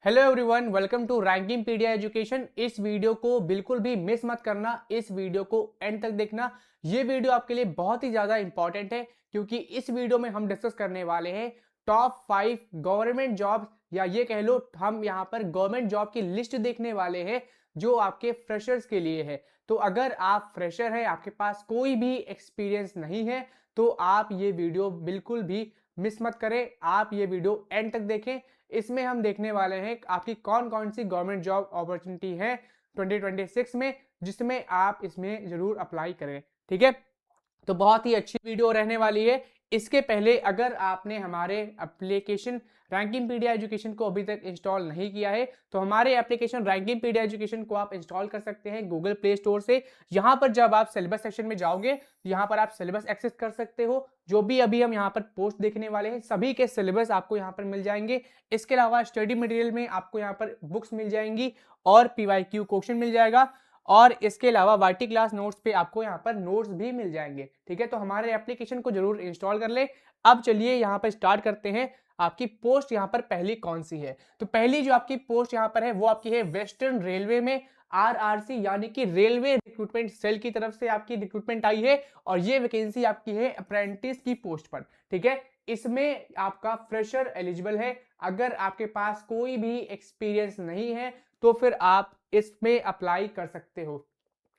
Hello everyone, welcome to Rankingpedia education. इस video को बिल्कुल भी मिस मत करना, इस वीडियो को एंड तक देखना। ये वीडियो आपके लिए बहुत ही ज़्यादा इंपॉर्टेंट है क्योंकि इस वीडियो में हम डिस्कस करने वाले हैं टॉप 5 गवर्नमेंट जॉब्स, या ये कह लो हम यहाँ पर गवर्नमेंट जॉब की लिस्ट देखने वाले हैं जो आपके फ्रेशर्स के लिए है। तो अगर आप फ्रेशर हैं, आपके पास कोई भी एक्सपीरियंस नहीं है, तो आप ये वीडियो बिल्कुल भी मिस मत करें। आप ये वीडियो एंड तक देखें। इसमें हम देखने वाले हैं आपकी कौन कौन सी गवर्नमेंट जॉब अपॉर्चुनिटी है 2026 में, जिसमें आप इसमें जरूर अप्लाई करें। ठीक है, तो बहुत ही अच्छी वीडियो रहने वाली है। इसके पहले अगर आपने हमारे एप्लीकेशन रैंकिंगपीडिया एजुकेशन को अभी तक इंस्टॉल नहीं किया है, तो हमारे एप्लीकेशन रैंकिंगपीडिया एजुकेशन को आप इंस्टॉल कर सकते हैं गूगल प्ले स्टोर से। यहाँ पर जब आप सिलेबस सेक्शन में जाओगे तो यहाँ पर आप सिलेबस एक्सेस कर सकते हो। जो भी अभी हम यहाँ पर पोस्ट देखने वाले हैं, सभी के सिलेबस आपको यहाँ पर मिल जाएंगे। इसके अलावा स्टडी मटेरियल में आपको यहाँ पर बुक्स मिल जाएंगी और पीवाईक्यू क्वेश्चन मिल जाएगा, और इसके अलावा वाईटी क्लास नोट्स पे आपको यहाँ पर नोट्स भी मिल जाएंगे। ठीक है, तो हमारे एप्लीकेशन को जरूर इंस्टॉल कर ले। अब चलिए यहाँ पर स्टार्ट करते हैं। आपकी पोस्ट यहाँ पर पहली कौन सी है? तो पहली जो आपकी पोस्ट यहाँ पर है वो आपकी है वेस्टर्न रेलवे में। आरआरसी यानी कि रेलवे रिक्रूटमेंट सेल की तरफ से आपकी रिक्रूटमेंट आई है, और ये वैकेंसी आपकी है अप्रेंटिस की पोस्ट पर। ठीक है, इसमें आपका फ्रेशर एलिजिबल है। अगर आपके पास कोई भी एक्सपीरियंस नहीं है तो फिर आप इसमें अप्लाई कर सकते हो।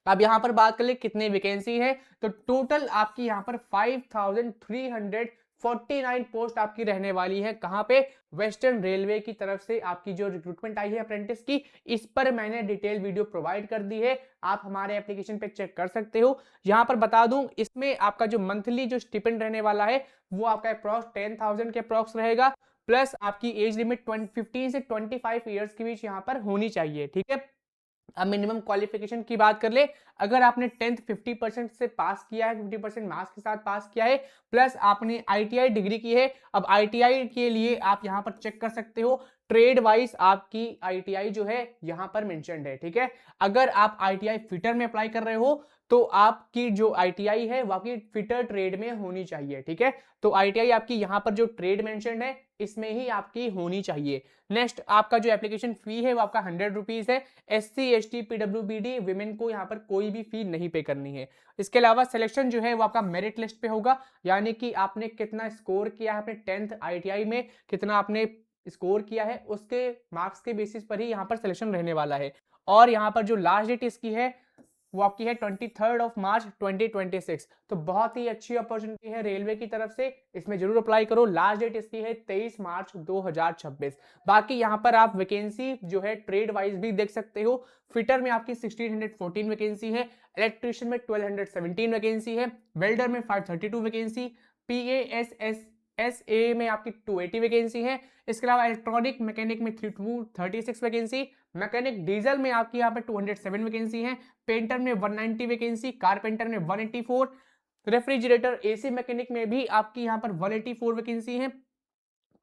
अब यहां पर बात कर ले कितने वैकेंसी है, तो टोटल आपकी यहां पर 5349 पोस्ट आपकी रहने वाली है। कहां पे? वेस्टर्न रेलवे की तरफ से आपकी जो रिक्रूटमेंट आई है अप्रेंटिस की, इस पर मैंने डिटेल वीडियो प्रोवाइड कर दी है। आप हमारे एप्लीकेशन पे चेक कर सकते हो। यहां पर बता दूं, इसमें आपका जो मंथली जो स्टिपेंड रहने वाला है वो आपका अप्रॉक्स 10,000 के अप्रॉक्स रहेगा। प्लस आपकी एज लिमिट 15 से 25 ईयर्स के बीच यहाँ पर होनी चाहिए। ठीक है, अब मिनिमम क्वालिफिकेशन की बात कर ले। अगर आपने 10th 50% से पास किया है, 50% मार्क्स के साथ पास किया है, प्लस आपने आईटीआई डिग्री की है। अब आईटीआई के लिए आप यहां पर चेक कर सकते हो, ट्रेड वाइज आपकी आईटीआई जो है यहां पर मेंशन्ड है। ठीक है, अगर आप आईटीआई फिटर में अप्लाई कर रहे हो तो आपकी जो आईटीआई है वो आपकी फिटर ट्रेड में होनी चाहिए। ठीक है, तो आईटीआई आपकी यहां पर जो ट्रेड मेंशन्ड है इसमें ही आपकी होनी चाहिए। नेक्स्ट, आपका जो एप्लीकेशन फी है वो आपका 100 रुपीज है। SC ST PWBD विमेन को यहाँ पर कोई भी फी नहीं पे करनी है। इसके अलावा सिलेक्शन जो है वो आपका मेरिट लिस्ट पे होगा, यानी कि आपने कितना स्कोर किया है अपने 10th आईटीआई में, कितना आपने स्कोर किया है, उसके मार्क्स के बेसिस पर ही यहाँ पर सिलेक्शन रहने वाला है। और यहाँ पर जो लास्ट डेट इसकी है वो आपकी है 23 मार्च 2026। तो बहुत ही अच्छी अपॉर्चुनिटी है रेलवे की तरफ से, इसमें जरूर अप्लाई करो। लास्ट डेट इसकी है 23 मार्च 2026। बाकी यहाँ पर आप वैकेंसी जो है ट्रेड वाइज भी देख सकते हो। फिटर में आपकी 1614 वैकेंसी है, इलेक्ट्रिशियन में 1217 वैकेंसी है, वेल्डर में 532 वैकेंसी, PASS में आपकी 280 वैकेंसी है। इसके अलावा इलेक्ट्रॉनिक मैकेनिक में 236 वैकेंसी, मैकेनिक डीजल में आपकी यहाँ पर 207 वैकेंसी है, पेंटर में 190 वैकेंसी, कारपेंटर में 184, रेफ्रिजरेटर एसी मैकेनिक में भी आपकी यहाँ पर 184 वैकेंसी है,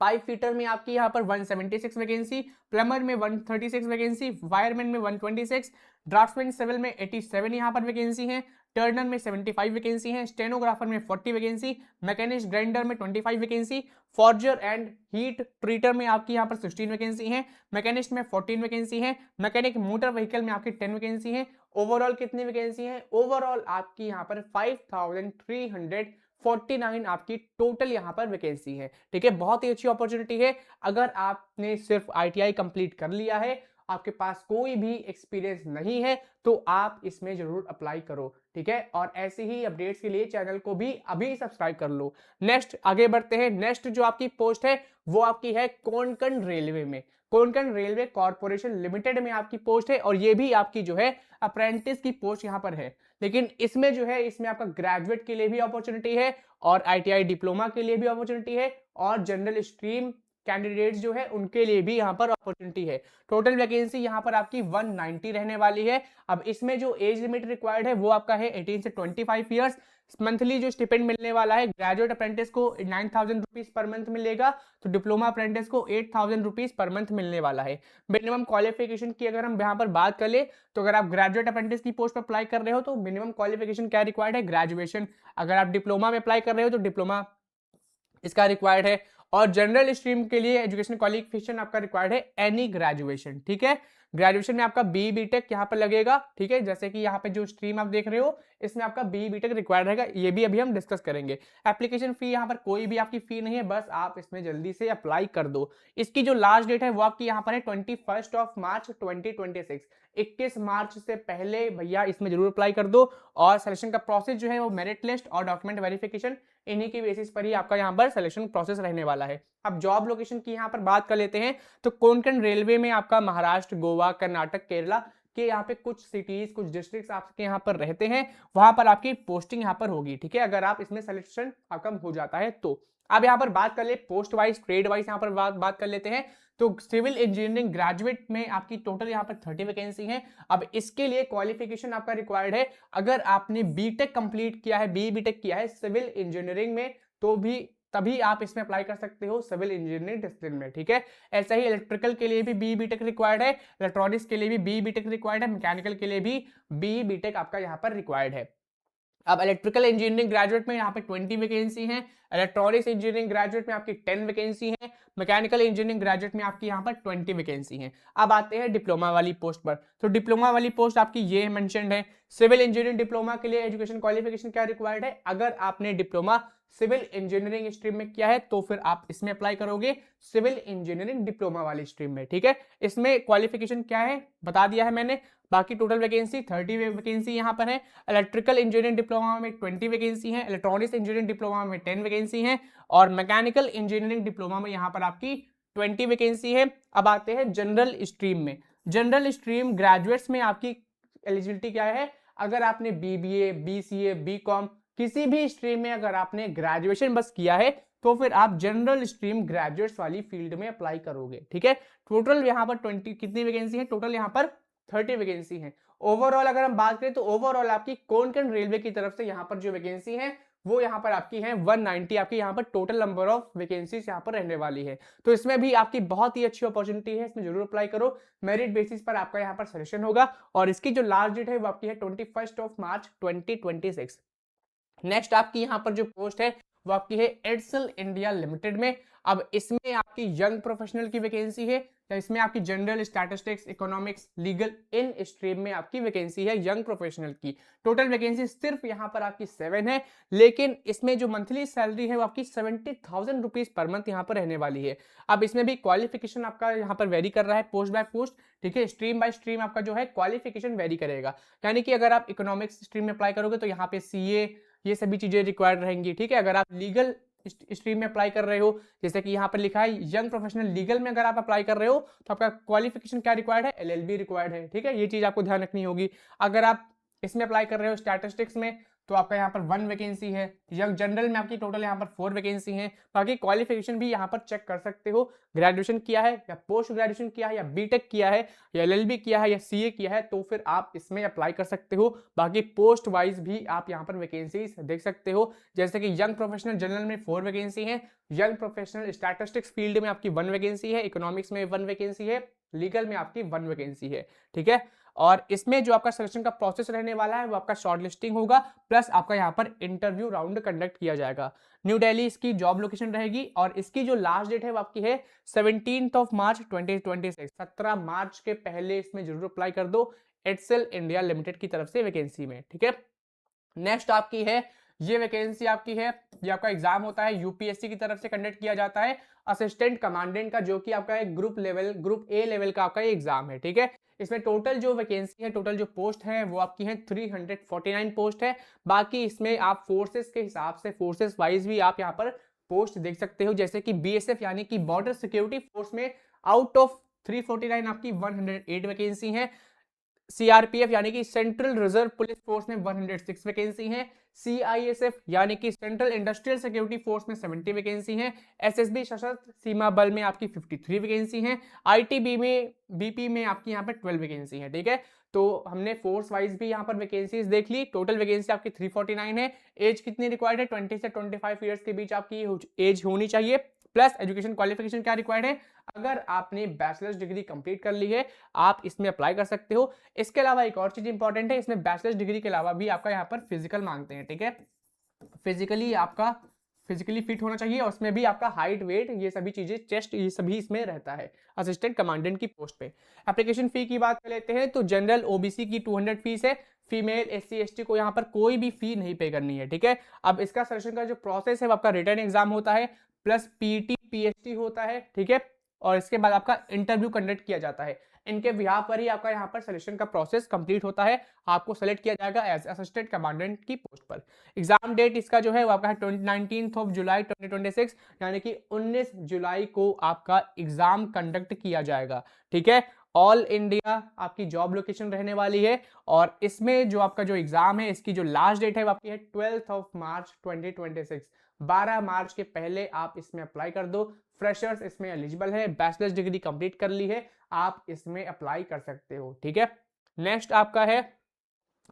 पाइप फिटर में आपकी यहाँ पर 176 वैकेंसी, प्लम्बर में 136 वैकेंसी, वायरमैन में 126, ड्राफ्टमैन सिविल में 87 यहाँ पर वैकेंसी है, टर्नर में 75 वैकेंसी है, स्टेनोग्राफर में 40 वैकेंसी, मैकेनिस्ट ग्राइंडर में 25 vacancy, forger and heat treat her में आपकी यहाँ पर 16 वैकेंसी है, मैकेनिस्ट में 14 वैकेंसी है, मैकेनिक मोटर व्हीकल में आपकी 10 वैकेंसी है। ओवरऑल कितनी वैकेंसी है? ओवरऑल आपकी यहाँ पर 5349 आपकी टोटल यहाँ पर वैकेंसी है। ठीक है, बहुत ही अच्छी अपॉर्चुनिटी है। अगर आपने सिर्फ आईटीआई कंप्लीट कर लिया है, आपके पास कोई भी एक्सपीरियंस नहीं है, तो आप इसमें जरूर अप्लाई करो। ठीक है, और ऐसे ही अपडेट्स के लिए चैनल को भी अभी सब्सक्राइब कर लो। नेक्स्ट आगे बढ़ते हैं। नेक्स्ट जो आपकी पोस्ट है वो आपकी है कोंकण रेलवे में। कोंकण रेलवे कॉर्पोरेशन लिमिटेड में आपकी पोस्ट है, और ये भी आपकी जो है अप्रेंटिस की पोस्ट यहाँ पर है। लेकिन इसमें जो है, इसमें आपका ग्रेजुएट के लिए भी अपॉर्चुनिटी है, और आईटीआई डिप्लोमा के लिए भी अपॉर्चुनिटी है, और जनरल स्ट्रीम कैंडिडेट्स जो है उनके लिए भी यहाँ पर अपॉर्चुनिटी है। टोटल वैकेंसी यहाँ पर आपकी 190 रहने वाली है। अब इसमें जो एज लिमिट रिक्वायर्ड है वो आपका है 18 से 25 ईयर्स। मंथली जो स्टिपेंड मिलने वाला है, ग्रेजुएट अप्रेंटिस को 9,000 रुपीज पर मंथ मिलेगा, तो डिप्लोमा अप्रेंटिस को 8,000 रुपीज पर मंथ मिलने वाला है। मिनिमम क्वालिफिकेशन की अगर हम यहाँ पर बात कर ले, तो अगर आप ग्रेजुएट अप्रेंटिस की पोस्ट पर अप्लाई कर रहे हो तो मिनिमम क्वालिफिकेशन क्या रिक्वायर्ड है? ग्रेजुएशन। अगर आप डिप्लोमा में अप्लाई कर रहे हो तो डिप्लोमा इसका रिक्वायर्ड है। और जनरल स्ट्रीम के लिए एजुकेशन क्वालिफिकेशन आपका रिक्वायर्ड है एनी ग्रेजुएशन, ठीक है। ग्रेजुएशन में आपका बी बीटेक यहाँ पर लगेगा, ठीक है। जैसे कि यहाँ पे जो स्ट्रीम आप देख रहे हो इसमें आपका बी बीटेक रिक्वायर्ड रहेगा, ये भी अभी हम डिस्कस करेंगे। एप्लीकेशन फी यहाँ पर कोई भी आपकी फी नहीं है, बस आप इसमें जल्दी से अप्लाई कर दो। इसकी जो लास्ट डेट है वो आपकी यहाँ पर है 21 मार्च 2026। 21 मार्च से पहले भैया इसमें जरूर अप्लाई कर दो। और सिलेक्शन का प्रोसेस जो है वो मेरिट लिस्ट और डॉक्यूमेंट वेरिफिकेशन, इन्हीं की बेसिस पर ही आपका यहाँ पर सिलेक्शन प्रोसेस रहने वाला है। अब जॉब लोकेशन की यहाँ पर बात कर लेते हैं तो कोंकण रेलवे में आपका महाराष्ट्र, गोवा, कर्नाटक, केरला के यहाँ पे कुछ सिटीज, कुछ डिस्ट्रिक्ट्स आपके यहाँ पर रहते हैं, वहां पर आपकी पोस्टिंग यहाँ पर होगी, ठीक है, अगर आप इसमें सिलेक्शन आपका हो जाता है तो। अब यहाँ पर बात कर ले पोस्ट वाइज, ट्रेड वाइज यहाँ पर बात कर लेते हैं तो सिविल इंजीनियरिंग ग्रेजुएट में आपकी टोटल यहाँ पर 30 वैकेंसी है। अब इसके लिए क्वालिफिकेशन आपका रिक्वायर्ड है, अगर आपने बीटेक कंप्लीट किया है, बी बीटेक किया है सिविल इंजीनियरिंग में तो भी तभी आप इसमें अप्लाई कर सकते हो सिविल इंजीनियरिंग डिसिप्लिन में, ठीक है। ऐसा ही इलेक्ट्रिकल के लिए भी बी बीटेक रिक्वायर्ड है, इलेक्ट्रॉनिक्स के लिए भी बी बीटेक रिक्वायर्ड है, मैकेनिकल के लिए भी बी बीटेक आपका यहाँ पर रिक्वायर्ड है। अब इलेक्ट्रिकल इंजीनियरिंग ग्रेजुएट में यहाँ पे 20 वैकेंसी हैं, इलेक्ट्रॉनिक्स इंजीनियरिंग ग्रेजुएट में आपकी 10 वैकेंसी हैं, मैकेनिकल इंजीनियरिंग ग्रेजुएट में आपकी यहाँ पर 20 वैकेंसी हैं। अब आते हैं डिप्लोमा वाली पोस्ट पर, तो डिप्लोमा वाली पोस्ट आपकी ये मेंशन्ड है। सिविल इंजीनियरिंग डिप्लोमा के लिए एजुकेशन क्वालिफिकेशन क्या रिक्वायर्ड है, अगर आपने डिप्लोमा सिविल इंजीनियरिंग स्ट्रीम में किया है तो फिर आप इसमें अप्लाई करोगे सिविल इंजीनियरिंग डिप्लोमा वाली स्ट्रीम में, ठीक है। इसमें क्वालिफिकेशन क्या है बता दिया है मैंने। बाकी टोटल वैकेंसी 30 वैकेंसी यहाँ पर है। इलेक्ट्रिकल इंजीनियरिंग डिप्लोमा में 20 वैकेंसी है, इलेक्ट्रॉनिक्स इंजीनियरिंग डिप्लोमा में 10 वैकेंसी है और मैकेनिकल इंजीनियरिंग डिप्लोमा में यहाँ पर आपकी 20 वैकेंसी है। अब आते हैं जनरल स्ट्रीम में। जनरल स्ट्रीम ग्रेजुएट्स में आपकी एलिजिबिलिटी क्या है, अगर आपने बीबीए, बीसीए, बीकॉम किसी भी स्ट्रीम में अगर आपने ग्रेजुएशन बस किया है तो फिर आप जनरल स्ट्रीम ग्रेजुएट्स वाली फील्ड में अप्लाई करोगे, ठीक है। टोटल यहाँ पर 20 कितनी वैकेंसी है, टोटल यहाँ पर 30 वैकेंसी है। ओवरऑल अगर हम बात करें तो ओवरऑल आपकी कोंकण रेलवे की तरफ से यहाँ पर जो वैकेंसी है वो यहाँ पर आपकी है 190, आपकी यहाँ पर टोटल नंबर ऑफ वैकेंसीज यहाँ पर रहने वाली है। तो इसमें भी आपकी बहुत ही अच्छी अपॉर्चुनिटी है, इसमें जरूर अप्लाई करो। मेरिट बेसिस पर आपका यहाँ पर सिलेक्शन होगा और इसकी जो लास्ट डेट है वो आपकी है 21 मार्च 2026। नेक्स्ट आपकी यहाँ पर जो पोस्ट है वो आपकी है एयरसेल इंडिया लिमिटेड में। अब इसमें आपकी यंग प्रोफेशनल की वैकेंसी है, तो इसमें आपकी general, statistics, economics, legal in stream में आपकी वैकेंसी है यंग प्रोफेशनल की। टोटल वैकेंसी सिर्फ यहाँ पर आपकी 7 है, लेकिन इसमें जो मंथली सैलरी है वो आपकी 70,000 रुपीज पर मंथ यहाँ पर रहने वाली है। अब इसमें भी क्वालिफिकेशन आपका यहाँ पर वेरी कर रहा है पोस्ट बाय पोस्ट, ठीक है। स्ट्रीम बाय स्ट्रीम आपका जो है क्वालिफिकेशन वेरी करेगा, यानी कि अगर आप इकोनॉमिक्स स्ट्रीम में अप्लाई करोगे तो यहाँ पे सीए ये सभी चीजें रिक्वायर्ड रहेंगी, ठीक है। अगर आप लीगल स्ट्रीम में अप्लाई कर रहे हो, जैसे कि यहाँ पर लिखा है यंग प्रोफेशनल लीगल में अगर आप अप्लाई कर रहे हो तो आपका क्वालिफिकेशन क्या रिक्वायर्ड है, एलएलबी रिक्वायर्ड है, ठीक है। ये चीज आपको ध्यान रखनी होगी। अगर आप इसमें अप्लाई कर रहे हो स्टैटिस्टिक्स में तो आपका यहाँ पर 1 वैकेंसी है। यंग जनरल में आपकी टोटल यहाँ पर 4 वैकेंसी है। बाकी क्वालिफिकेशन भी यहाँ पर चेक कर सकते हो, ग्रेजुएशन किया है या पोस्ट ग्रेजुएशन किया है या बीटेक किया है या एलएलबी किया है या सीए किया है तो फिर आप इसमें अप्लाई कर सकते हो। बाकी पोस्ट वाइज भी आप यहाँ पर वैकेंसीज देख सकते हो, जैसे कि यंग प्रोफेशनल जनरल में 4 वैकेंसी है, यंग प्रोफेशनल स्टैटिस्टिक्स फील्ड में आपकी 1 वैकेंसी है, इकोनॉमिक्स में 1 वैकेंसी है, लीगल में आपकी 1 वैकेंसी है, ठीक है। और इसमें जो आपका सिलेक्शन का प्रोसेस रहने वाला है वो आपका शॉर्ट लिस्टिंग होगा, प्लस आपका यहाँ पर इंटरव्यू राउंड कंडक्ट किया जाएगा। न्यू दिल्ली इसकी जॉब लोकेशन रहेगी और इसकी जो लास्ट डेट है वो आपकी है 17 मार्च 2026। 17 मार्च के पहले इसमें जरूर अप्लाई कर दो एयरसेल इंडिया लिमिटेड की तरफ से वैकेंसी में, ठीक है। नेक्स्ट आपकी है ये वैकेंसी आपकी है, ये आपका एग्जाम होता है यूपीएससी की तरफ से कंडक्ट किया जाता है असिस्टेंट कमांडेंट का, जो कि आपका एक ग्रुप ए लेवल का आपका एग्जाम है, ठीक है। इसमें टोटल जो वैकेंसी है, टोटल जो पोस्ट है वो आपकी है 349 पोस्ट है। बाकी इसमें आप फोर्सेस के हिसाब से फोर्सेस वाइज भी आप यहाँ पर पोस्ट देख सकते हो, जैसे कि बीएसएफ यानी कि बॉर्डर सिक्योरिटी फोर्स में आउट ऑफ 349 आपकी 108 वैकेंसी है। सीआरपीएफ यानी कि सेंट्रल रिजर्व पुलिस फोर्स में 106 वैकेंसी है। सीआईएसएफ यानी कि सेंट्रल इंडस्ट्रियल सिक्योरिटी फोर्स में 70 वैकेंसी है। एसएसबी सशस्त्र सीमा बल में आपकी 53 वैकेंसी है। आईटीबी में बीपी में आपकी यहाँ पर 12 वैकेंसी है, ठीक है। तो हमने फोर्स वाइज भी यहाँ पर वैकेंसीज देख ली। टोटल वैकेंसी आपकी 349 है। एज कितनी रिक्वायर्ड है, 20 से 25 ईयर्स के बीच आपकी एज होनी चाहिए। प्लस एजुकेशन क्वालिफिकेशन क्या रिक्वायर्ड है, अगर आपने बैचलर्स डिग्री कंप्लीट कर ली है आप इसमें अप्लाई कर सकते हो। इसके अलावा एक और चीज इंपॉर्टेंट है, इसमें बैचलर्स डिग्री के अलावा भी आपका यहाँ पर फिजिकल मांगते हैं, ठीक है। फिजिकली आपका फिजिकली फिट होना चाहिए और उसमें भी आपका हाइट, वेट, ये सभी चीजें, चेस्ट, ये सभी इसमें रहता है असिस्टेंट कमांडेंट की पोस्ट पे। एप्लीकेशन फी की बात कर लेते हैं तो जनरल ओबीसी की 200 फीस है, फीमेल एससी एसटी को यहाँ पर कोई भी फी नहीं पे करनी है, ठीक है। अब इसका सिलेक्शन का जो प्रोसेस है वो आपका रिटर्न एग्जाम होता है प्लस पीटी पीएचडी होता है, ठीक है। और इसके बाद आपका इंटरव्यू कंडक्ट किया जाता है। इनके बिहार पर ही आपका यहाँ पर सिलेक्शन का प्रोसेस कंप्लीट होता है, आपको सेलेक्ट किया जाएगा एज असिस्टेंट कमांडेंट की पोस्ट पर। एग्जाम डेट इसका जो है वो आपका है 19 जुलाई 2026, यानी कि 19 जुलाई को आपका एग्जाम कंडक्ट किया जाएगा, ठीक है। ऑल इंडिया आपकी जॉब लोकेशन रहने वाली है और इसमें जो आपका जो एग्जाम है इसकी जो लास्ट डेट है वो आपकी है 12 मार्च 2026। 12 मार्च के पहले आप इसमें अप्लाई कर दो। फ्रेशर्स इसमें एलिजिबल है, बैचलर्स डिग्री कंप्लीट कर ली है, आप इसमें अप्लाई कर सकते हो, ठीक है। नेक्स्ट आपका है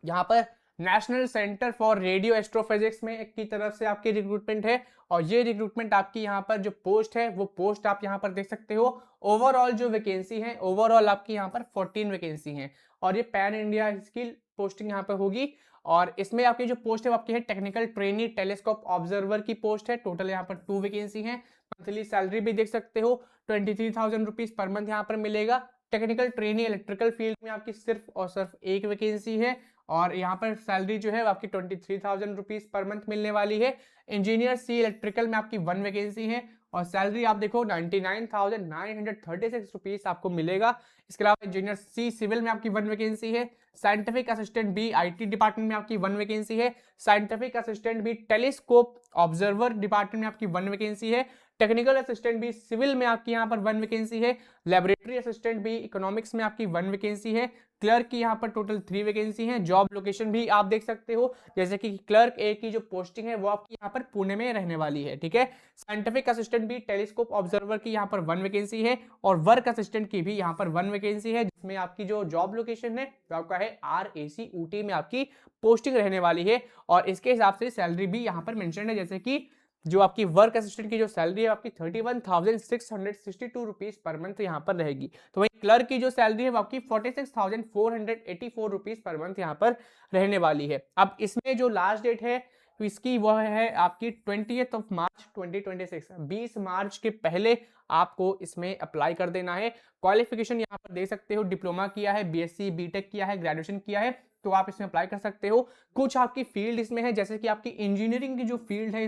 यहाँ पर national centre for radio astrophysics में की तरफ से आपकी रिक्रूटमेंट है और ये रिक्रूटमेंट आपकी यहाँ पर जो पोस्ट है वो पोस्ट आप यहाँ पर देख सकते हो। ओवरऑल जो वैकेंसी है, ओवरऑल आपकी यहाँ पर 14 वैकेंसी हैं और ये पैन इंडिया इसकी पोस्टिंग यहाँ पर होगी। और इसमें आपकी जो पोस्ट है वो आपकी है टेक्निकल ट्रेनी टेलीस्कोप ऑब्जर्वर की पोस्ट है। टोटल यहाँ पर 2 वैकेंसी है। मंथली सैलरी भी देख सकते हो 23,000 रुपीज पर मंथ यहाँ पर मिलेगा। टेक्निकल ट्रेनी इलेक्ट्रिकल फील्ड में आपकी सिर्फ और सिर्फ एक वैकेंसी है और यहाँ पर सैलरी जो है आपकी 23,000 रुपीज पर मंथ मिलने वाली है। इंजीनियर सी इलेक्ट्रिकल में आपकी 1 वैकेंसी है और सैलरी आप देखो 99,936 रुपीज आपको मिलेगा। इसके अलावा इंजीनियर सी सिविल में आपकी 1 वैकेंसी है। Scientific assistant B IT department में आपकी 1 वैकेंसी है। Scientific assistant B telescope observer department में आपकी 1 वैकेंसी है। टेक्निकल असिस्टेंट भी सिविल में आपकी यहाँ पर 1 वैकेंसी है। लैबोरेटरी असिस्टेंट भी इकोनॉमिक्स में आपकी 1 वैकेंसी है। क्लर्क की यहाँ पर टोटल 3 वैकेंसी हैं। जॉब लोकेशन भी आप देख सकते हो, जैसे कि क्लर्क ए की जो पोस्टिंग है वो आपकी यहाँ पर पुणे में रहने वाली है, ठीक है। साइंटिफिक असिस्टेंट भी टेलीस्कोप ऑब्जर्वर की यहाँ पर 1 वैकेंसी है और वर्क असिस्टेंट की भी यहाँ पर 1 वैकेंसी है, जिसमें आपकी जो जॉब लोकेशन है वो आपका है RAC ऊटी में आपकी पोस्टिंग रहने वाली है। और इसके हिसाब से सैलरी भी यहाँ पर मेंशन है, जैसे कि जो आपकी वर्क असिस्टेंट की जो सैलरी है आपकी 31,662 रुपीज पर मंथ यहाँ पर रहेगी। तो वही क्लर्क की जो सैलरी है वो आपकी 46,484 रुपीज पर मंथ यहाँ पर रहने वाली है। अब इसमें जो लास्ट डेट है तो इसकी वह है आपकी 20 मार्च 2026। 20 मार्च के पहले आपको इसमें अप्लाई कर देना है। क्वालिफिकेशन यहाँ पर दे सकते हो, डिप्लोमा किया है, BSc BTech किया है, ग्रेजुएशन किया है, तो आप इसमें अप्लाई कर सकते हो। कुछ आपकी फील्ड इसमें है, जैसे कि आपकी इंजीनियरिंग की जो फील्ड है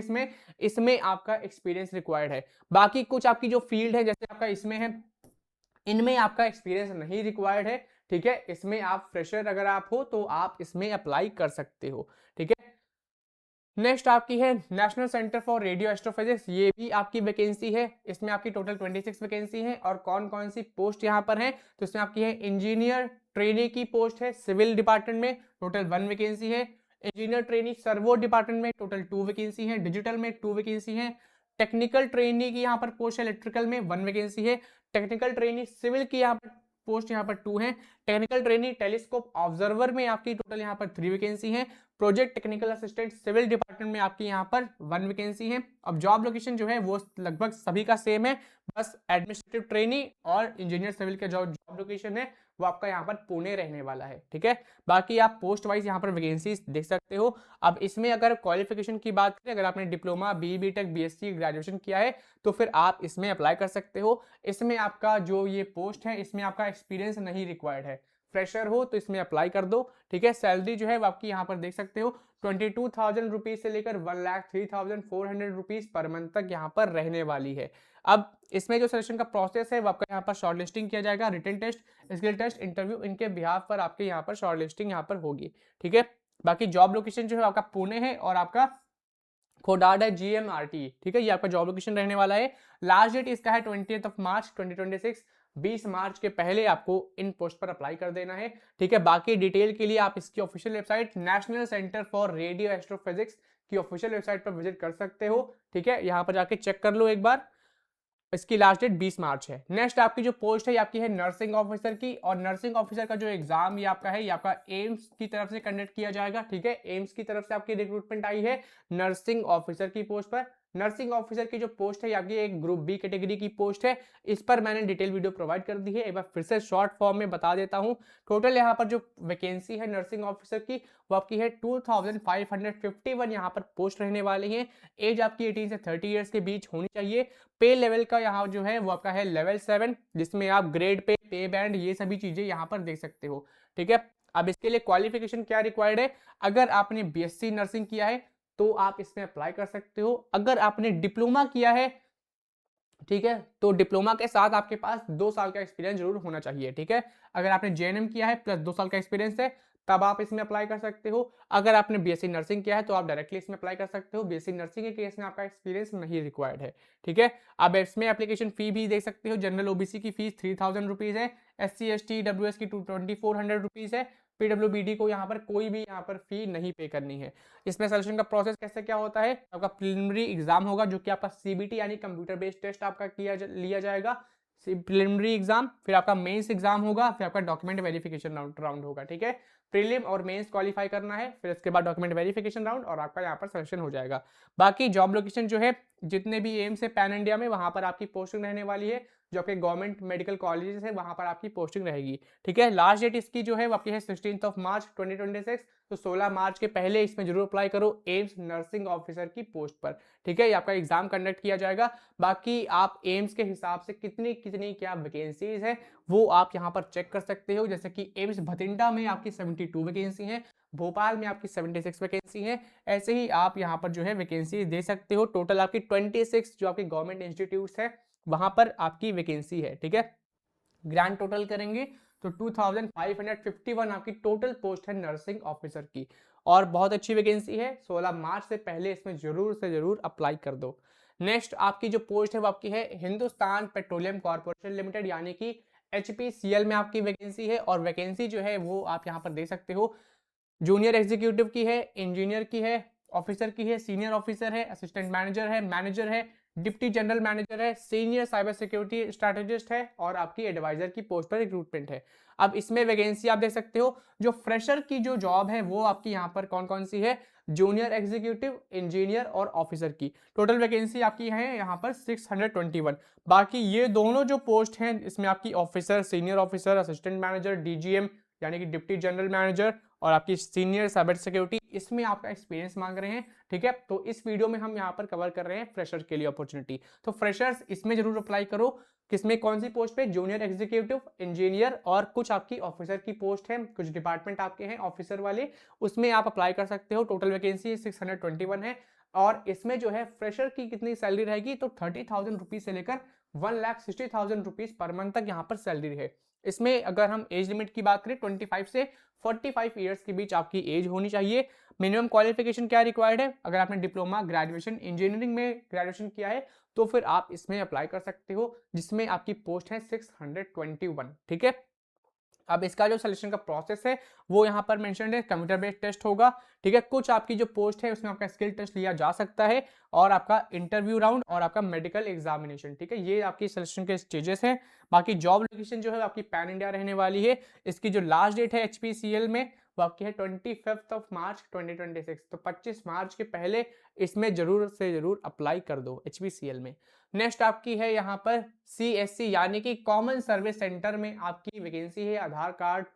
इसमें आपका एक्सपीरियंस रिक्वायर्ड है। बाकी कुछ आपकी जो फील्ड है जैसे आपका इसमें है, इनमें आपका एक्सपीरियंस नहीं रिक्वायर्ड है, ठीक है। इसमें आप फ्रेशर अगर आप हो तो आप इसमें अप्लाई कर सकते हो, ठीक है। नेक्स्ट आपकी है national centre for radio astrophysics, ये भी आपकी वैकेंसी है। इसमें आपकी टोटल 26 वैकेंसी है और कौन कौन सी पोस्ट यहाँ पर है तो इसमें आपकी है इंजीनियर ट्रेनी की पोस्ट है सिविल डिपार्टमेंट में, टोटल 1 वैकेंसी है। इंजीनियर ट्रेनी सर्वो डिपार्टमेंट में टोटल 2 वैकेंसी है। डिजिटल में 2 वैकेंसी है। टेक्निकल ट्रेनी की यहाँ पर पोस्ट है इलेक्ट्रिकल में 1 वैकेंसी है। टेक्निकल ट्रेनी सिविल की यहाँ पर पोस्ट यहाँ पर 2 है। टेक्निकल ट्रेनी टेलीस्कोप ऑब्जर्वर में आपकी टोटल यहाँ पर 3 वैकेंसी है। Project technical assistant civil department में आपकी यहाँ पर 1 वैकेंसी है। अब जॉब लोकेशन जो है वो लगभग सभी का सेम है, बस एडमिनिस्ट्रेटिव ट्रेनी और इंजीनियर सिविल का जो जॉब लोकेशन है वो आपका यहाँ पर पुणे रहने वाला है, ठीक है। बाकी आप पोस्ट वाइज यहाँ पर वैकेंसीज देख सकते हो। अब इसमें अगर क्वालिफिकेशन की बात करें, अगर आपने डिप्लोमा BTech BSc ग्रेजुएशन किया है तो फिर आप इसमें अप्लाई कर सकते हो। इसमें आपका जो ये पोस्ट है इसमें आपका एक्सपीरियंस नहीं रिक्वायर्ड है, फ्रेशर हो तो इसमें अप्लाई कर दो, ठीक है। सैलरी जो है वो आपकी यहाँ पर देख सकते हो 22,000 रुपीज से लेकर 1,03,400 रुपीज पर मंथ तक यहाँ पर रहने वाली है। अब इसमें जो सिलेक्शन का प्रोसेस है वो आपका यहाँ पर शॉर्टलिस्टिंग किया जाएगा, written test, skill test, interview, इनके बिहाफ पर आपके यहाँ पर शॉर्टलिस्टिंग यहाँ पर होगी, ठीक है। बाकी जॉब लोकेशन जो है आपका पुणे है और आपका खोडाड है GMRT, ठीक है। ये आपका जॉब लोकेशन रहने वाला है। लास्ट डेट इसका है 20 मार्च 2026। 20 मार्च के पहले आपको इन पोस्ट पर अप्लाई कर देना है, ठीक है। बाकी डिटेल के लिए आप इसकी official website national centre for radio astrophysics की ऑफिशियल वेबसाइट पर विजिट कर सकते हो, ठीक है। यहाँ पर जाके चेक कर लो एक बार। इसकी लास्ट डेट 20 मार्च है। नेक्स्ट आपकी जो पोस्ट है ये आपकी है नर्सिंग ऑफिसर की, और नर्सिंग ऑफिसर का जो एग्जाम ये आपका एम्स की तरफ से कंडक्ट किया जाएगा, ठीक है। एम्स की तरफ से आपकी रिक्रूटमेंट आई है नर्सिंग ऑफिसर की पोस्ट पर। नर्सिंग ऑफिसर की जो पोस्ट है आपकी एक ग्रुप बी कैटेगरी की पोस्ट है। इस पर मैंने डिटेल वीडियो प्रोवाइड कर दी है, एक बार फिर से शॉर्ट फॉर्म में बता देता हूँ। टोटल यहाँ पर जो वैकेंसी है नर्सिंग ऑफिसर की वो आपकी है 2551 यहाँ पर पोस्ट रहने वाली है। एज आपकी 18 से 30 ईयर्स के बीच होनी चाहिए। पे लेवल का यहाँ जो है वो आपका है लेवल 7, जिसमें आप ग्रेड पे बैंड ये सभी चीजें यहाँ पर देख सकते हो। ठीक है, अब इसके लिए क्वालिफिकेशन क्या रिक्वायर्ड है? अगर आपने बीएससी नर्सिंग किया है तो आप इसमें अप्लाई कर सकते हो। अगर आपने डिप्लोमा किया है, ठीक है, तो डिप्लोमा के साथ आपके पास 2 साल का एक्सपीरियंस जरूर होना चाहिए। ठीक है, अगर आपने जेएनएम किया है प्लस 2 साल का एक्सपीरियंस है तब आप इसमें अप्लाई कर सकते हो। अगर आपने बीएससी नर्सिंग किया है तो आप डायरेक्टली इसमें अप्लाई कर सकते हो। बीएससी नर्सिंग के केस में आपका एक्सपीरियंस नहीं रिक्वायर्ड है। ठीक है, अब इसमें एप्लीकेशन फी भी देख सकते हो। जनरल ओबीसी की फीस 3000 रुपीज है, SC ST WS की 2400 रुपीज है। पीडब्ल्यूबीडी को यहाँ पर कोई भी यहाँ पर फी नहीं पे करनी है। इसमें सिलेक्शन का प्रोसेस कैसे क्या होता है? आपका प्रिलिमिनरी एग्जाम होगा जो कि आपका सीबीटी यानी कंप्यूटर बेस्ड टेस्ट आपका लिया जाएगा। प्रिलिमिनरी एग्जाम, फिर आपका मेंस एग्जाम होगा, फिर आपका डॉक्यूमेंट वेरिफिकेशन राउंड होगा। ठीक है, प्रीलिम और मेंस क्वालिफाई करना है, फिर इसके बाद डॉक्यूमेंट वेरिफिकेशन राउंड और आपका यहाँ पर सिलेक्शन हो जाएगा। बाकी जॉब लोकेशन जो है जितने भी एम्स है पैन इंडिया में वहां पर आपकी पोस्टिंग रहने वाली है। जो आपके गवर्नमेंट मेडिकल कॉलेजेस है वहां पर आपकी पोस्टिंग रहेगी। ठीक है, लास्ट डेट इसकी जो है वो आपकी है 16 मार्च 2026। तो 16 मार्च के पहले इसमें जरूर अप्लाई करो एम्स नर्सिंग ऑफिसर की पोस्ट पर। ठीक है, ये आपका एग्जाम कंडक्ट किया जाएगा। बाकी आप एम्स के हिसाब से कितनी कितनी क्या वैकेंसीज है वो आप यहाँ पर चेक कर सकते हो। जैसे कि एम्स भटिंडा में आपकी 72 वैकेंसी है, भोपाल में आपकी 76 वैकेंसी है। ऐसे ही आप यहाँ पर जो है वैकेंसी दे सकते हो। टोटल आपकी 26 जो आपकी गवर्नमेंट इंस्टीट्यूट्स है वहां पर आपकी वैकेंसी है। ठीक है, ग्रैंड टोटल करेंगे तो 2551 आपकी टोटल पोस्ट है नर्सिंग ऑफिसर की, और बहुत अच्छी वैकेंसी है। 16 मार्च से पहले इसमें जरूर से जरूर अप्लाई कर दो। नेक्स्ट आपकी जो पोस्ट है वो आपकी है हिंदुस्तान पेट्रोलियम कॉर्पोरेशन लिमिटेड यानी कि HPCL में आपकी वैकेंसी है। और वैकेंसी जो है वो आप यहाँ पर दे सकते हो। जूनियर एग्जीक्यूटिव की है, इंजीनियर की है, ऑफिसर की है, सीनियर ऑफिसर है, असिस्टेंट मैनेजर है, डिप्टी जनरल मैनेजर है, सीनियर साइबर सिक्योरिटी स्ट्रैटेजिस्ट है और आपकी एडवाइजर की पोस्ट पर रिक्रूटमेंट है। अब इसमें वैकेंसी आप देख सकते हो। जो फ्रेशर की जो जॉब है वो आपकी यहाँ पर कौन कौन सी है? जूनियर एग्जीक्यूटिव, इंजीनियर और ऑफिसर की टोटल वैकेंसी आपकी है यहाँ पर 621। बाकी ये दोनों जो पोस्ट हैं इसमें आपकी officer, senior officer, assistant manager, DGM यानी कि डिप्टी जनरल मैनेजर और आपकी सीनियर साइबर सिक्योरिटी, इसमें आपका एक्सपीरियंस मांग रहे हैं। ठीक है, तो इस वीडियो में हम यहाँ पर कवर कर रहे हैं फ्रेशर के लिए अपॉर्चुनिटी। तो फ्रेशर्स इसमें जरूर अप्लाई करो। किसमें कौन सी पोस्ट पे? जूनियर एग्जीक्यूटिव, इंजीनियर और कुछ आपकी ऑफिसर की पोस्ट है, कुछ डिपार्टमेंट आपके हैं ऑफिसर वाले, उसमें आप अप्लाई कर सकते हो। टोटल वैकेंसी 621 है। और इसमें जो है फ्रेशर की कितनी सैलरी रहेगी? तो 30,000 रुपीज से लेकर 1,60,000 रुपीज पर मंथ तक यहाँ पर सैलरी है। इसमें अगर हम एज लिमिट की बात करें 25 से 45 ईयर्स के बीच आपकी एज होनी चाहिए। मिनिमम क्वालिफिकेशन क्या रिक्वायर्ड है? अगर आपने डिप्लोमा, ग्रेजुएशन, इंजीनियरिंग में ग्रेजुएशन किया है तो फिर आप इसमें अप्लाई कर सकते हो, जिसमें आपकी पोस्ट है 621। ठीक है, अब इसका जो सिलेक्शन का प्रोसेस है वो यहाँ पर मेंशन है, कंप्यूटर बेस्ड टेस्ट होगा। ठीक है, कुछ आपकी जो पोस्ट है उसमें आपका स्किल टेस्ट लिया जा सकता है और आपका इंटरव्यू राउंड और आपका मेडिकल एग्जामिनेशन। ठीक है, ये आपकी सिलेक्शन के स्टेजेस हैं। बाकी जॉब लोकेशन जो है आपकी पैन इंडिया रहने वाली है। इसकी जो लास्ट डेट है HPCL में वो आपकी है 25 मार्च 2026। तो 25 मार्च के पहले इसमें जरूर से जरूर अप्लाई कर दो HPCL में। नेक्स्ट आपकी है यहाँ पर CSC यानी कि कॉमन सर्विस सेंटर में आपकी वैकेंसी है। आधार कार्ड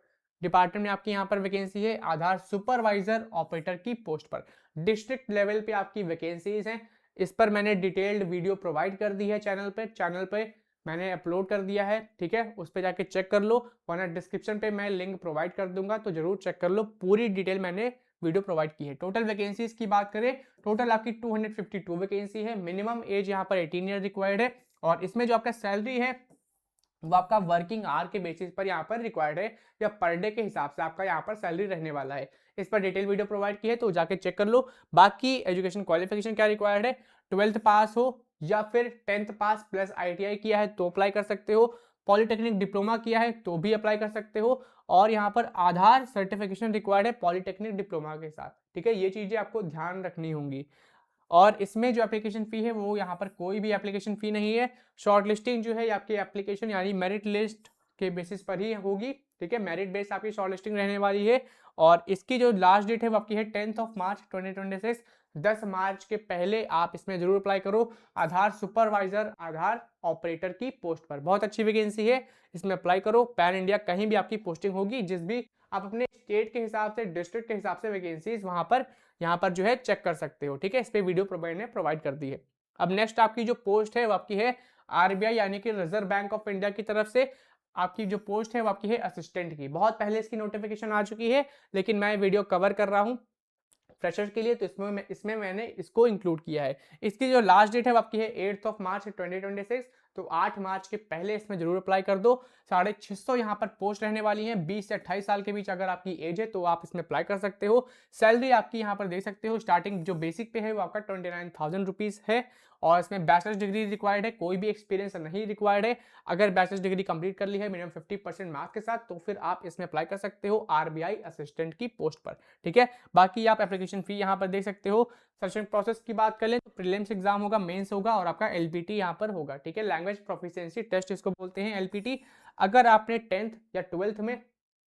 डिपार्टमेंट में आपकी यहाँ पर वैकेंसी है आधार सुपरवाइजर ऑपरेटर की पोस्ट पर। डिस्ट्रिक्ट लेवल पे आपकी वैकेंसीज हैं। इस पर मैंने डिटेल्ड वीडियो प्रोवाइड कर दी है चैनल पे मैंने अपलोड कर दिया है। ठीक है, उस पर जाके चेक कर लो, वरना डिस्क्रिप्शन पे मैं लिंक प्रोवाइड कर दूंगा, तो जरूर चेक कर लो। पूरी डिटेल मैंने वीडियो प्रोवाइड की है। टोटल वैकेंसीज की बात करें, टोटल आपकी 252 वैकेंसी है। मिनिमम एज यहाँ पर 18 ईयर रिक्वायर्ड है। और इसमें जो आपका सैलरी है वो आपका वर्किंग आवर के बेसिस पर यहाँ पर रिक्वायर्ड है, या पर डे के हिसाब से आपका यहाँ पर सैलरी रहने वाला है। इस पर डिटेल वीडियो प्रोवाइड की है तो जाके चेक कर लो। बाकी एजुकेशन क्वालिफिकेशन क्या रिक्वायर्ड है? 12th पास हो या फिर 10th पास प्लस ITI किया है तो अप्लाई कर सकते हो। पॉलिटेक्निक डिप्लोमा किया है तो भी अप्लाई कर सकते हो। और यहाँ पर आधार सर्टिफिकेशन रिक्वायर्ड है पॉलिटेक्निक डिप्लोमा के साथ। ठीक है, ये चीजें आपको ध्यान रखनी होंगी। और इसमें जो एप्लीकेशन फी है वो यहाँ पर कोई भी एप्लीकेशन फी नहीं है। शॉर्ट लिस्टिंग जो है आपकी एप्लीकेशन यानी मेरिट लिस्ट के बेसिस पर ही होगी। ठीक है, मेरिट बेस आपकी शॉर्ट लिस्टिंग रहने वाली है। और इसकी जो लास्ट डेट है वो आपकी है 10th मार्च 2026। 10 मार्च के पहले आप इसमें जरूर अप्लाई करो। आधार सुपरवाइजर, आधार ऑपरेटर की पोस्ट पर बहुत अच्छी वैकेंसी है, इसमें अप्लाई करो। पैन इंडिया कहीं भी आपकी पोस्टिंग होगी, जिस भी आप अपने स्टेट के हिसाब से, डिस्ट्रिक्ट के हिसाब से वैकेंसीज वहां पर यहाँ पर जो है चेक कर सकते हो। ठीक है, इस पे वीडियो प्रोवाइड कर दी है। अब नेक्स्ट आपकी जो पोस्ट है वो आपकी है आरबीआई यानी कि रिजर्व बैंक ऑफ इंडिया की तरफ से आपकी जो पोस्ट है वो आपकी है असिस्टेंट की। बहुत पहले इसकी नोटिफिकेशन आ चुकी है, लेकिन मैं वीडियो कवर कर रहा हूँ फ्रेशर के लिए, तो इसमें मैंने इसको इंक्लूड किया है। इसकी जो लास्ट डेट है वो आपकी है 8 मार्च 2026, तो 8 मार्च के पहले इसमें जरूर अप्लाई कर दो। 650 यहाँ पर पोस्ट रहने वाली है। 20 से 28 साल के बीच अगर आपकी एज है तो आप इसमें अप्लाई कर सकते हो। सैलरी आपकी यहाँ पर देख सकते हो, स्टार्टिंग जो बेसिक पे है वो आपका 29,000 रुपीज है, और इसमें बैचलर्स डिग्री रिक्वायर्ड है, कोई भी एक्सपीरियंस नहीं रिक्वायर्ड है। अगर बैचलर्स डिग्री कंप्लीट कर ली है मिनिमम 50% मार्क्स के साथ, तो फिर आप इसमें अप्लाई कर सकते हो आरबीआई असिस्टेंट की पोस्ट पर। ठीक है, बाकी आप एप्लीकेशन फी यहाँ पर देख सकते हो। सिलेक्शन प्रोसेस की बात कर लें तो प्रीलिम्स एग्जाम होगा, मेंस होगा और आपका एलपीटी यहाँ पर होगा। ठीक है, लैंग्वेज प्रोफिशिएंसी टेस्ट इसको बोलते हैं एलपीटी। अगर आपने 10th या 12th में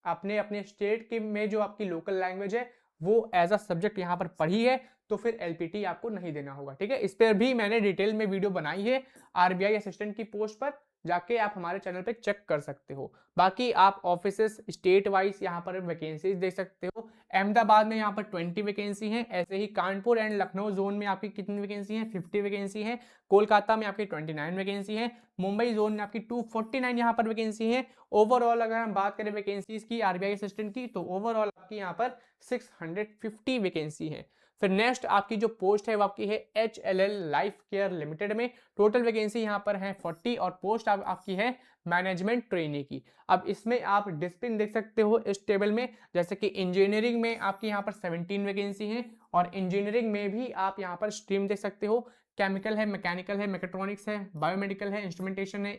आपने अपने स्टेट के में जो आपकी लोकल लैंग्वेज है वो एज अ सब्जेक्ट यहाँ पर पढ़ी है, तो फिर एलपीटी आपको नहीं देना होगा। ठीक है, इस पर भी मैंने डिटेल में वीडियो बनाई है आरबीआई असिस्टेंट की पोस्ट पर, जाके आप हमारे चैनल पे चेक कर सकते हो। बाकी आप ऑफिसेस स्टेट वाइज यहाँ पर वैकेंसीज देख सकते हो। अहमदाबाद में यहाँ पर 20 वैकेंसी हैं, ऐसे ही कानपुर एंड लखनऊ जोन में आपकी कितनी वैकेंसी हैं, 50 वैकेंसी हैं। कोलकाता में आपकी 29 वैकेंसी हैं। मुंबई जोन में आपकी 249 यहाँ पर वैकेंसी हैं। ओवरऑल अगर हम बात करें वैकेंसीज की आरबीआई असिस्टेंट की, तो ओवरऑल आपकी यहाँ पर 650 वैकेंसी है। फिर नेक्स्ट आपकी जो पोस्ट है वो आपकी है HLL लाइफ केयर लिमिटेड में। टोटल वैकेंसी यहाँ पर है 40, और पोस्ट आपकी है मैनेजमेंट ट्रेनी की। अब इसमें आप डिसिप्लिन देख सकते हो इस टेबल में, जैसे कि इंजीनियरिंग में आपकी यहाँ पर 17 वैकेंसी है, और इंजीनियरिंग में भी आप यहाँ पर स्ट्रीम देख सकते हो। केमिकल है, मैकेनिकल है, मैकेट्रॉनिक्स है, बायोमेडिकल है, इंस्ट्रूमेंटेशन है,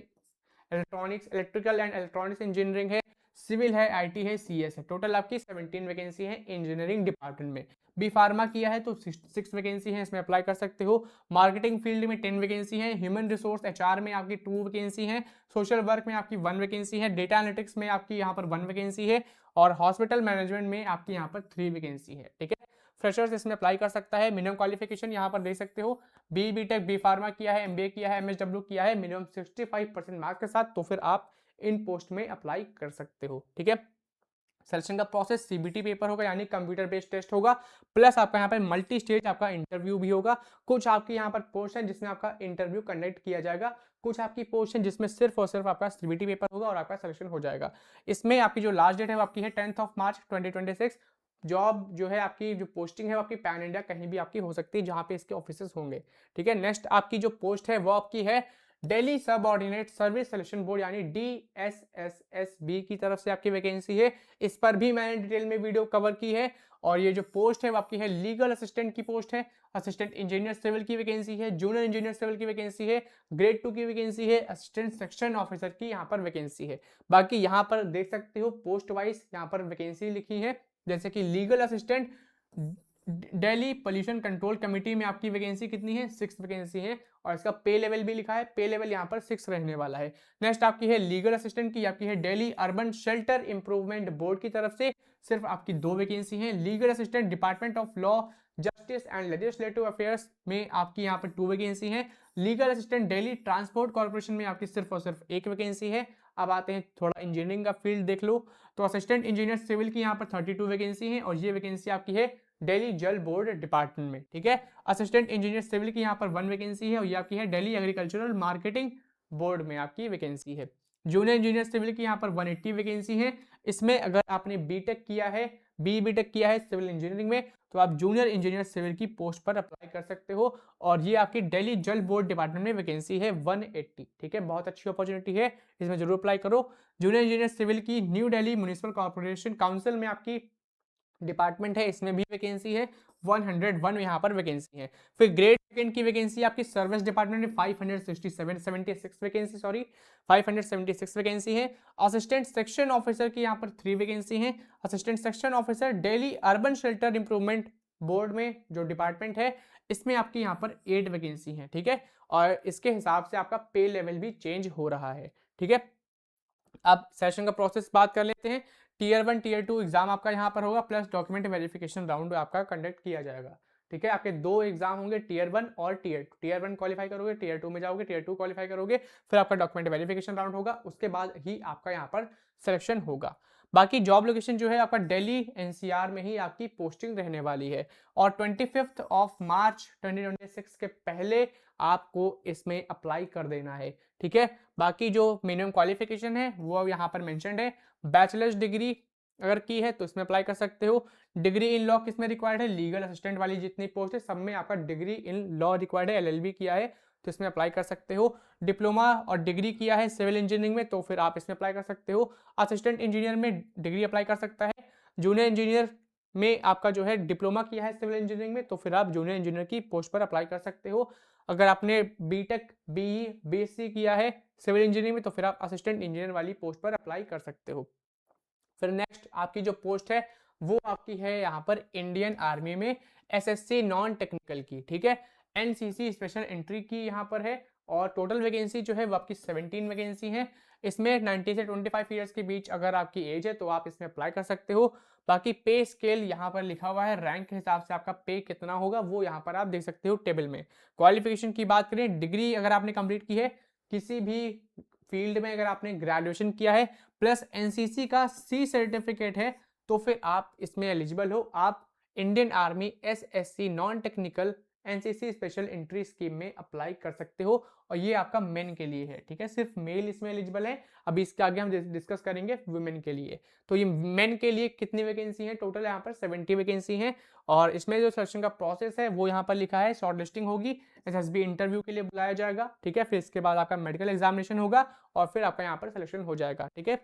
electronics, electrical and electronics engineering है, सिविल है, आईटी है, सीएस है। टोटल आपकी 17 वैकेंसी है इंजीनियरिंग डिपार्टमेंट में। बी फार्मा किया है तो 6 वैकेंसी है, इसमें अप्लाई कर सकते हो। मार्केटिंग फील्ड में 10 वैकेंसी है। ह्यूमन रिसोर्स एचआर में आपकी 2 वैकेंसी है। सोशल वर्क में आपकी 1 वैकेंसी है। डेटा एनालिटिक्स में आपकी यहाँ पर 1 वैकेंसी है, और हॉस्पिटल मैनेजमेंट में आपकी यहाँ पर 3 वैकेंसी है। ठीक है, फ्रेशर्स इसमें अप्लाई कर सकता है। मिनिमम क्वालिफिकेशन यहाँ पर देख सकते हो, बी टेक, बी फार्मा किया है, एमबीए किया है, एमएसडब्ल्यू किया है, मिनिमम 65% मार्क्स के साथ, तो फिर आप इन पोस्ट में अप्लाई कर सकते हो। ठीक है, सिलेक्शन का प्रोसेस सीबीटी पेपर होगा, यानी कंप्यूटर बेस्ड टेस्ट होगा, प्लस आपका यहाँ पर मल्टी स्टेज आपका इंटरव्यू भी होगा। कुछ आपकी यहाँ पर पोस्ट है जिसमें आपका इंटरव्यू कंडक्ट किया जाएगा, कुछ आपकी पोस्ट है जिसमें सिर्फ और सिर्फ आपका सीबीटी पेपर होगा और आपका सिलेक्शन हो जाएगा। इसमें आपकी जो लास्ट डेट है वो आपकी है 10 मार्च 2026। जॉब जो है आपकी जो पोस्टिंग है वो आपकी पैन इंडिया कहीं भी आपकी हो सकती है जहां पे इसके ऑफिसेस होंगे। ठीक है, नेक्स्ट आपकी जो पोस्ट है वो आपकी है दिल्ली सब ऑर्डिनेट सर्विस सिलेक्शन बोर्ड यानी DSSSB की तरफ से आपकी वैकेंसी है। इस पर भी मैंने डिटेल में वीडियो कवर की है, और ये जो पोस्ट है वो आपकी है लीगल असिस्टेंट की पोस्ट है। असिस्टेंट इंजीनियर सिविल की वैकेंसी है, जूनियर इंजीनियर सिविल की वैकेंसी है, ग्रेड 2 की वैकेंसी है, असिस्टेंट सेक्शन ऑफिसर की यहाँ पर वैकेंसी है। बाकी यहाँ पर देख सकते हो पोस्ट वाइज यहाँ पर वैकेंसी लिखी है, जैसे कि legal assistant Delhi pollution control committee में आपकी वैकेंसी कितनी है, 6 वैकेंसी है, और इसका पे लेवल भी लिखा है, पे लेवल यहाँ पर 6 रहने वाला है। नेक्स्ट आपकी है लीगल असिस्टेंट की, आपकी है Delhi urban shelter improvement board की तरफ से, सिर्फ आपकी 2 वैकेंसी है। Legal assistant department of law justice and legislative affairs में आपकी यहाँ पर 2 वैकेंसी है। Legal assistant Delhi transport corporation में आपकी सिर्फ और सिर्फ 1 वैकेंसी है। अब आते हैं थोड़ा इंजीनियरिंग का फील्ड देख लो, तो असिस्टेंट इंजीनियर सिविल की यहाँ पर 32 वैकेंसी है, और ये वैकेंसी आपकी है दिल्ली जल बोर्ड डिपार्टमेंट में। ठीक है, असिस्टेंट इंजीनियर सिविल की यहाँ पर 1 वैकेंसी है, और ये आपकी है दिल्ली एग्रीकल्चरल मार्केटिंग बोर्ड में आपकी वैकेंसी है। जूनियर इंजीनियर सिविल की यहाँ पर 180 वैकेंसी है। इसमें अगर आपने बीटेक किया है, बीटेक किया है सिविल इंजीनियरिंग में, तो आप जूनियर इंजीनियर सिविल की पोस्ट पर अप्लाई कर सकते हो, और ये आपकी दिल्ली जल बोर्ड डिपार्टमेंट में वैकेंसी है 180। ठीक है, बहुत अच्छी अपॉर्चुनिटी है, इसमें जरूर अप्लाई करो। जूनियर इंजीनियर सिविल की new Delhi municipal corporation council में आपकी डिपार्टमेंट है, इसमें भी वैकेंसी है 101 यहाँ पर वैकेंसी है। फिर ग्रेड सेकंड की वैकेंसी आपकी सर्विस डिपार्टमेंट में 576 वैकेंसी, सॉरी 576 वैकेंसी है। असिस्टेंट सेक्शन ऑफिसर की यहाँ पर 3 वैकेंसी है। Assistant section officer Delhi urban shelter improvement board में जो डिपार्टमेंट है, इसमें आपकी यहाँ पर 8 वैकेंसी है। ठीक है, और इसके हिसाब से आपका पे लेवल भी चेंज हो रहा है। ठीक है, अब सेशन का प्रोसेस बात कर लेते हैं। टीयर 1 टीयर 2 एग्जाम आपका यहाँ पर होगा, प्लस डॉक्यूमेंट वेरिफिकेशन राउंड आपका कंडक्ट किया जाएगा। ठीक है, आपके 2 एग्जाम होंगे, टीयर 1 और टीयर 2। टीयर 1 क्वालिफाई करोगे, टीयर 2 में जाओगे, टीयर 2 क्वालिफाई करोगे, फिर आपका डॉक्यूमेंट वेरिफिकेशन राउंड होगा, उसके बाद ही आपका यहाँ पर सिलेक्शन होगा। बाकी जॉब लोकेशन जो है आपका दिल्ली एनसीआर में ही आपकी पोस्टिंग रहने वाली है, और 25 मार्च 2026 के पहले आपको इसमें अप्लाई कर देना है। ठीक है, बाकी जो मिनिमम क्वालिफिकेशन है वो यहाँ पर मेंशन्ड है। बैचलर्स डिग्री अगर की है तो इसमें अप्लाई कर सकते हो। डिग्री इन लॉ किसमें रिक्वायर्ड है, लीगल असिस्टेंट वाली जितनी पोस्ट है सब में आपका डिग्री इन लॉ रिक्वायर्ड है, एलएलबी किया है तो इसमें अप्लाई कर सकते हो। डिप्लोमा और डिग्री किया है सिविल इंजीनियरिंग में तो फिर आप इसमें अप्लाई कर सकते हो। असिस्टेंट इंजीनियर में डिग्री अप्लाई कर सकता है। जूनियर इंजीनियर में आपका जो है डिप्लोमा किया है सिविल इंजीनियरिंग में तो फिर आप जूनियर इंजीनियर की पोस्ट पर अप्लाई कर सकते हो। अगर आपने बीटेक, बीई, बीएससी किया है सिविल इंजीनियरिंग में तो फिर आप असिस्टेंट इंजीनियर वाली पोस्ट पर अप्लाई कर सकते हो। फिर नेक्स्ट आपकी जो पोस्ट है वो आपकी है यहाँ पर इंडियन आर्मी में एसएससी नॉन टेक्निकल की। ठीक है, एनसीसी स्पेशल एंट्री की यहाँ पर है, और टोटल वैकेंसी जो है वो आपकी 17 वैकेंसी है। इसमें 90 से 25 ईयर्स के बीच अगर आपकी एज है तो आप इसमें अप्लाई कर सकते हो। बाकी पे स्केल यहाँ पर लिखा हुआ है, रैंक के हिसाब से आपका पे कितना होगा वो यहाँ पर आप देख सकते हो टेबल में। क्वालिफिकेशन की बात करें, डिग्री अगर आपने कंप्लीट की है किसी भी फील्ड में, अगर आपने ग्रेजुएशन किया है प्लस एनसीसी का सी सर्टिफिकेट है तो फिर आप इसमें एलिजिबल हो। आप Indian army SSC non technical NCC special entry scheme में अप्लाई कर सकते हो, और ये आपका मेन के लिए है। ठीक है, सिर्फ मेल इसमें एलिजिबल है, अभी इसके आगे हम डिस्कस करेंगे वुमेन के लिए। तो ये मेन के लिए कितनी वैकेंसी है, टोटल यहाँ पर 70 वैकेंसी है, और इसमें जो सिलेक्शन का प्रोसेस है वो यहाँ पर लिखा है, शॉर्ट लिस्टिंग होगी, एसएसबी इंटरव्यू के लिए बुलाया जाएगा। ठीक है, फिर इसके बाद आपका मेडिकल एग्जामिनेशन होगा और फिर आपका यहाँ पर सिलेक्शन हो जाएगा। ठीक है,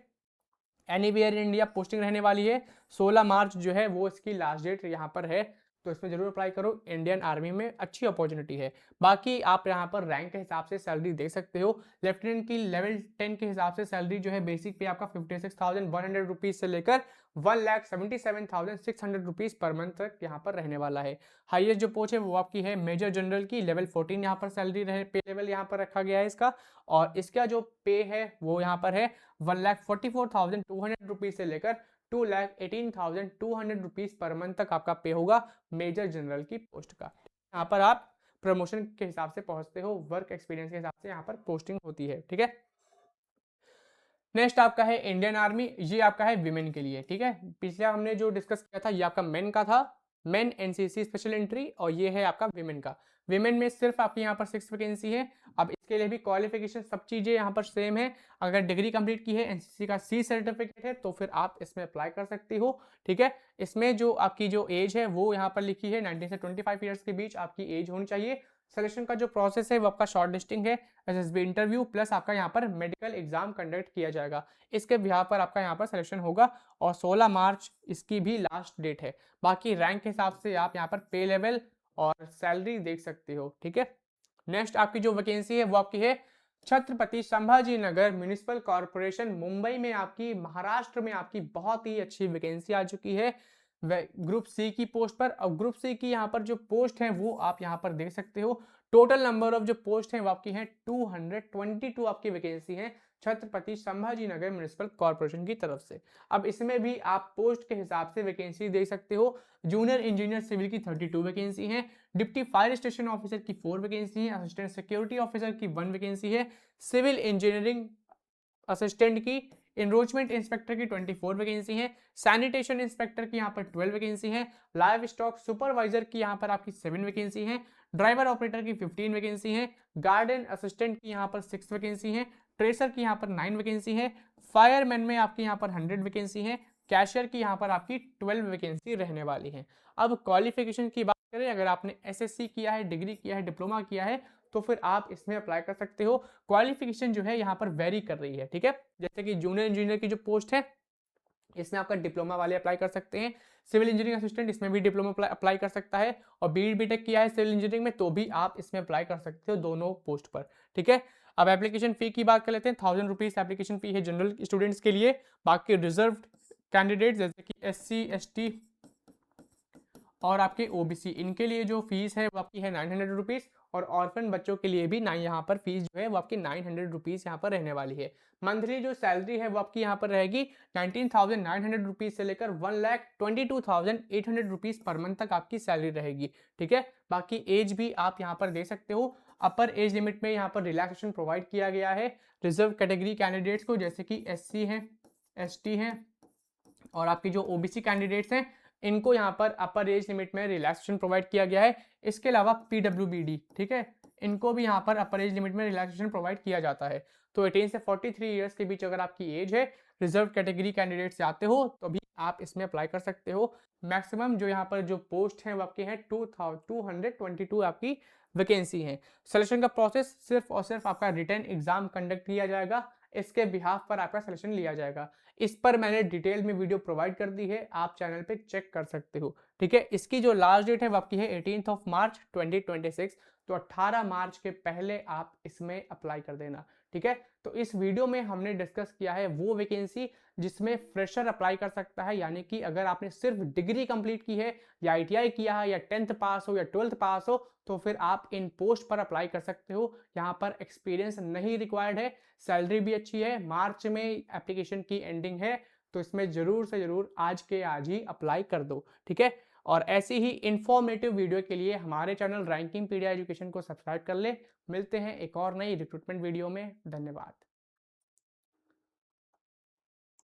एनीवेयर इन इंडिया पोस्टिंग रहने वाली है। 16 मार्च जो है वो इसकी लास्ट डेट यहाँ पर है, तो इसमें जरूर अप्लाई करो, इंडियन आर्मी में अच्छी अपॉर्चुनिटी है। बाकी आप यहाँ पर रैंक के हिसाब से सैलरी देख सकते हो। लेफ्टिनेंट की लेवल 10 के हिसाब से सैलरी जो है बेसिक पे आपका 56,100 रुपीज से लेकर 1,77,600 रुपीज पर मंथ तक यहाँ पर रहने वाला है। हाईएस्ट जो पोस्ट है वो आपकी है मेजर जनरल की, लेवल 14 यहाँ पर सैलरी रहे, पे लेवल यहाँ पर रखा गया है इसका, और इसका जो पे है वो यहाँ पर है 1,44,200 रुपीज से लेकर 2,18,200 रुपीज पर मंथ तक आपका पे होगा मेजर जनरल की पोस्ट का। यहाँ पर आप प्रमोशन के हिसाब से पहुंचते हो, वर्क एक्सपीरियंस के हिसाब से यहाँ पर पोस्टिंग होती है। ठीक है, नेक्स्ट आपका है इंडियन आर्मी, ये आपका है विमेन के लिए। ठीक है, पिछले हमने जो डिस्कस किया था ये आपका मेन का था, मेन एनसीसी स्पेशल एंट्री, और ये है आपका विमेन का। विमेन में सिर्फ आपकी यहाँ पर 6 वैकेंसी है। अब इसके लिए भी क्वालिफिकेशन सब चीजें यहाँ पर सेम है। अगर डिग्री कंप्लीट की है, एनसीसी का सी सर्टिफिकेट है तो फिर आप इसमें अप्लाई कर सकती हो। ठीक है, इसमें जो आपकी जो एज है वो यहाँ पर लिखी है 19 से 25 ईयर्स के बीच आपकी एज होनी चाहिए। सिलेक्शन का जो प्रोसेस है वो आपका शॉर्ट लिस्टिंग है, एसएसबी इंटरव्यू प्लस आपका यहाँ पर मेडिकल एग्जाम कंडक्ट किया जाएगा, इसके यहाँ पर आपका यहाँ पर सिलेक्शन होगा, और 16 मार्च इसकी भी लास्ट डेट है। बाकी रैंक के हिसाब से आप यहाँ पर पे लेवल और सैलरी देख सकते हो। ठीक है, नेक्स्ट आपकी जो वैकेंसी है वो आपकी है छत्रपति संभाजी नगर म्युनिसिपल कॉर्पोरेशन मुंबई में, आपकी महाराष्ट्र में आपकी बहुत ही अच्छी वैकेंसी आ चुकी है ग्रुप सी की पोस्ट पर। और ग्रुप सी की यहाँ पर जो पोस्ट है वो आप यहाँ पर देख सकते हो। टोटल नंबर ऑफ जो पोस्ट है वो आपकी है 222 आपकी वैकेंसी है छत्रपति संभाजी नगर म्युनिसिपल कॉर्पोरेशन की तरफ से। अब इसमें भी आप पोस्ट के हिसाब से वैकेंसी देख सकते हो। जूनियर इंजीनियर सिविल की 32 वैकेंसी है, डिप्टी फायर स्टेशन ऑफिसर की 4 वैकेंसी है, असिस्टेंट सिक्योरिटी ऑफिसर की 1 वैकेंसी है, सिविल इंजीनियरिंग असिस्टेंट की, इनरोचमेंट इंस्पेक्टर की 24 वैकेंसी है, सैनिटेशन इंस्पेक्टर की यहाँ पर 12 वैकेंसी है, लाइव स्टॉक सुपरवाइजर की यहाँ पर आपकी 7 वैकेंसी है, ड्राइवर ऑपरेटर की 15 वैकेंसी है, गार्डन असिस्टेंट की यहाँ पर 6 वैकेंसी है, ट्रेसर की यहाँ पर 9 वैकेंसी है, फायरमैन में आपकी यहाँ पर 100 वैकेंसी है, कैशियर की यहाँ पर आपकी 12 वैकेंसी रहने वाली है। अब क्वालिफिकेशन की बात करें, अगर आपने एसएससी किया है, डिग्री किया है, डिप्लोमा किया है तो फिर आप इसमें अप्लाई कर सकते हो। क्वालिफिकेशन जो है यहाँ पर वेरी कर रही है। ठीक है, जैसे कि जूनियर इंजीनियर की जो पोस्ट है इसमें आपका डिप्लोमा वाले अप्लाई कर सकते हैं, सिविल इंजीनियरिंग असिस्टेंट इसमें भी डिप्लोमा अप्लाई कर सकता है, और बीई बीटेक किया है सिविल इंजीनियरिंग में तो भी आप इसमें अप्लाई कर सकते हो दोनों पोस्ट पर। ठीक है, अब एप्लीकेशन फी की बात कर लेते हैं। 1000 रुपीज एप्लीकेशन फी है जनरल स्टूडेंट्स के लिए। बाकी रिजर्व कैंडिडेट जैसे कि SC ST और आपके OBC इनके लिए जो फीस है वो आपकी है 900 रुपीज, और ऑर्फन बच्चों के लिए भी ना यहाँ पर फीस जो है वो आपकी 900 रुपीज़ यहाँ पर रहने वाली है। मंथली जो सैलरी है वो आपकी यहाँ पर रहेगी 19,900 रुपीज़ से लेकर 1,22,800 रुपीज़ पर मंथ तक आपकी सैलरी रहेगी। ठीक है, बाकी एज भी आप यहाँ पर दे सकते हो। अपर एज लिमिट में यहाँ पर रिलैक्सेशन प्रोवाइड किया गया है रिजर्व कैटेगरी कैंडिडेट्स को, जैसे कि एससी हैं, एसटी हैं और आपकी जो ओबीसी कैंडिडेट्स हैं, इनको यहाँ पर अपर एज लिमिट में रिलैक्सेशन प्रोवाइड किया गया है। इसके अलावा पीडब्ल्यूबीडी, ठीक है, इनको भी यहाँ पर अपर एज लिमिट में रिलैक्सेशन प्रोवाइड किया जाता है। तो 18 से 43 ईयर्स के बीच अगर आपकी एज है, रिजर्व कैटेगरी कैंडिडेट से आते हो, तो भी आप इसमें अप्लाई कर सकते हो। मैक्सिमम जो यहाँ पर जो पोस्ट हैं वो आपके हैं 222 आपकी वैकेंसी है। सिलेक्शन का प्रोसेस सिर्फ और सिर्फ आपका रिटन एग्जाम कंडक्ट किया जाएगा, इसके बिहाफ पर आपका सिलेक्शन लिया जाएगा। इस पर मैंने डिटेल में वीडियो प्रोवाइड कर दी है, आप चैनल पे चेक कर सकते हो। ठीक है, इसकी जो लास्ट डेट है वो आपकी है 18 मार्च 2026, तो 18 मार्च के पहले आप इसमें अप्लाई कर देना। ठीक है, तो इस वीडियो में हमने डिस्कस किया है वो वैकेंसी जिसमें फ्रेशर अप्लाई कर सकता है, यानी कि अगर आपने सिर्फ डिग्री कंप्लीट की है या आईटीआई किया है या 10th पास हो या 12th पास हो, तो फिर आप इन पोस्ट पर अप्लाई कर सकते हो। यहाँ पर एक्सपीरियंस नहीं रिक्वायर्ड है, सैलरी भी अच्छी है, मार्च में एप्लीकेशन की एंडिंग है, तो इसमें जरूर से जरूर आज के आज ही अप्लाई कर दो। ठीक है, और ऐसी ही इंफॉर्मेटिव वीडियो के लिए हमारे चैनल रैंकिंग पीडिया एजुकेशन को सब्सक्राइब कर ले। मिलते हैं एक और नई रिक्रूटमेंट वीडियो में। धन्यवाद।